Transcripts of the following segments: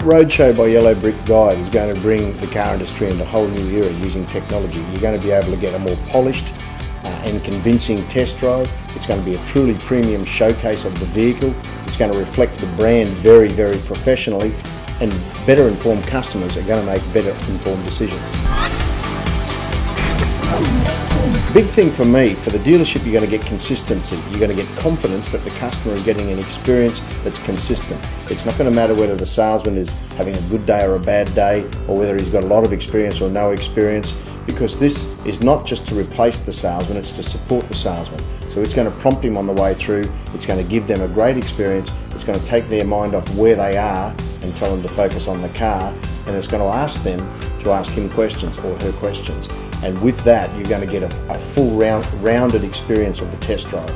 Roadshow by Yellow Brick Guide is going to bring the car industry into a whole new era using technology. You're going to be able to get a more polished and convincing test drive. It's going to be a truly premium showcase of the vehicle. It's going to reflect the brand very, very professionally, and better informed customers are going to make better informed decisions. Big thing for me, for the dealership, you're going to get consistency. You're going to get confidence that the customer is getting an experience that's consistent. It's not going to matter whether the salesman is having a good day or a bad day, or whether he's got a lot of experience or no experience, because this is not just to replace the salesman, it's to support the salesman. So it's going to prompt him on the way through, it's going to give them a great experience, it's going to take their mind off where they are and tell them to focus on the car, and it's going to ask them to ask him questions or her questions. And with that, you're going to get a full rounded experience of the test drive.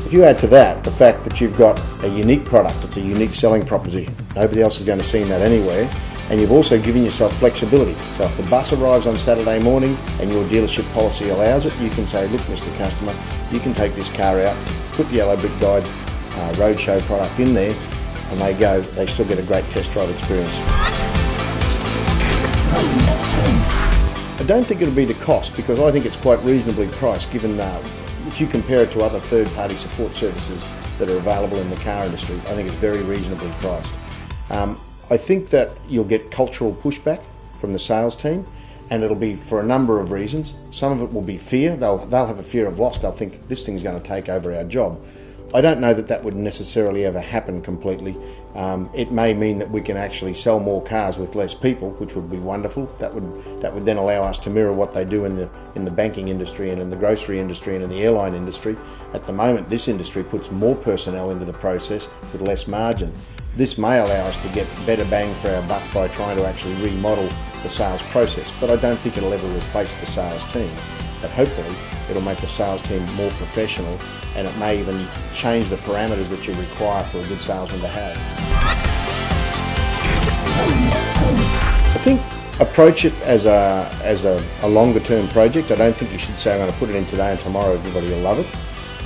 If you add to that the fact that you've got a unique product, it's a unique selling proposition, nobody else is going to see that anywhere, and you've also given yourself flexibility. So if the bus arrives on Saturday morning and your dealership policy allows it, you can say, look, Mr. Customer, you can take this car out, put the Yellow Brick Guide Roadshow product in there, and they still get a great test drive experience. I don't think it'll be the cost, because I think it's quite reasonably priced, given if you compare it to other third-party support services that are available in the car industry. I think it's very reasonably priced. I think that you'll get cultural pushback from the sales team, and it'll be for a number of reasons. Some of it will be fear. They'll have a fear of loss. They'll think this thing's going to take over our job. I don't know that that would necessarily ever happen completely. It may mean that we can actually sell more cars with less people, which would be wonderful. That would then allow us to mirror what they do in the banking industry and in the grocery industry and in the airline industry. At the moment, this industry puts more personnel into the process with less margin. This may allow us to get better bang for our buck by trying to actually remodel the sales process, but I don't think it'll ever replace the sales team. But hopefully it'll make the sales team more professional, and it may even change the parameters that you require for a good salesman to have. I think approach it as a longer term project. I don't think you should say I'm going to put it in today and tomorrow everybody will love it.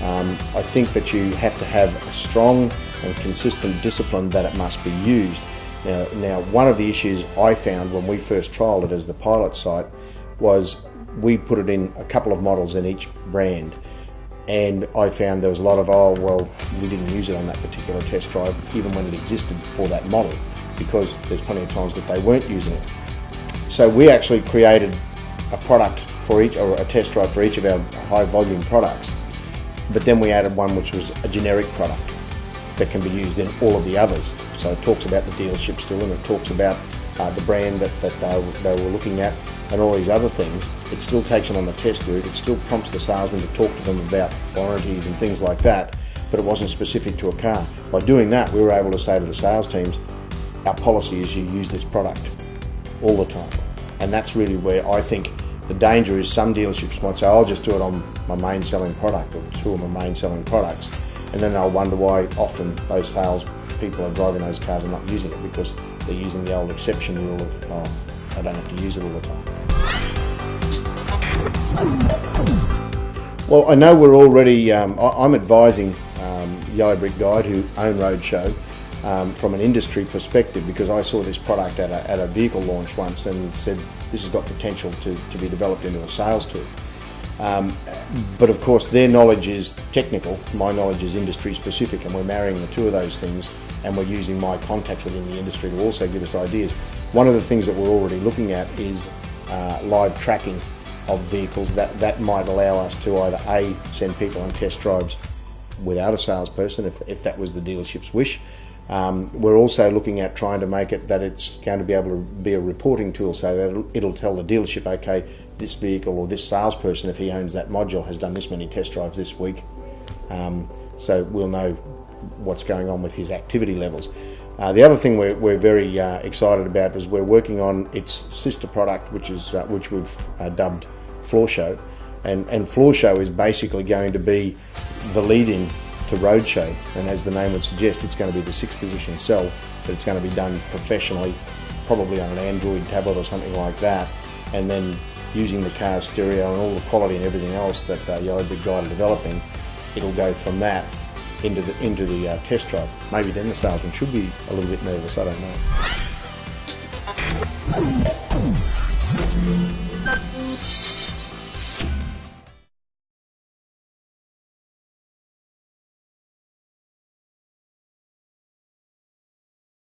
I think that you have to have a strong and consistent discipline that it must be used. Now one of the issues I found when we first trialled it as the pilot site was we put it in a couple of models in each brand, and I found there was a lot of, oh well, we didn't use it on that particular test drive even when it existed for that model, because there's plenty of times that they weren't using it. So we actually created a product for each, or a test drive for each of our high volume products, but then we added one which was a generic product that can be used in all of the others. So it talks about the dealership still, and it talks about the brand that they were looking at and all these other things. It still takes them on the test route. It still prompts the salesman to talk to them about warranties and things like that, but it wasn't specific to a car. By doing that, we were able to say to the sales teams, our policy is you use this product all the time. And that's really where I think the danger is. Some dealerships might say, I'll just do it on my main selling product or two of my main selling products, and then they'll wonder why often those sales people are driving those cars and not using it, because they're using the old exception rule of, oh, I don't have to use it all the time. Well, I know we're already, I'm advising Yellow Brick Guide, who own Roadshow, from an industry perspective, because I saw this product at a vehicle launch once and said this has got potential to be developed into a sales tool. But of course their knowledge is technical, my knowledge is industry specific, and we're marrying the two of those things, and we're using my contacts within the industry to also give us ideas. One of the things that we're already looking at is live tracking of vehicles. That might allow us to either A, send people on test drives without a salesperson if that was the dealership's wish. We're also looking at trying to make it that it's going to be able to be a reporting tool, so that it'll tell the dealership, okay, this vehicle or this salesperson, if he owns that module, has done this many test drives this week. So we'll know what's going on with his activity levels. The other thing we're very excited about is we're working on its sister product, which we've dubbed Floor Show, and Floor Show is basically going to be the lead-in to Roadshow, and as the name would suggest, it's going to be the 6-position cell, but it's going to be done professionally, probably on an Android tablet or something like that, and then using the car's stereo and all the quality and everything else that Yellow Brick Guide are developing, it'll go from that into the test drive. Maybe then the salesman should be a little bit nervous, I don't know.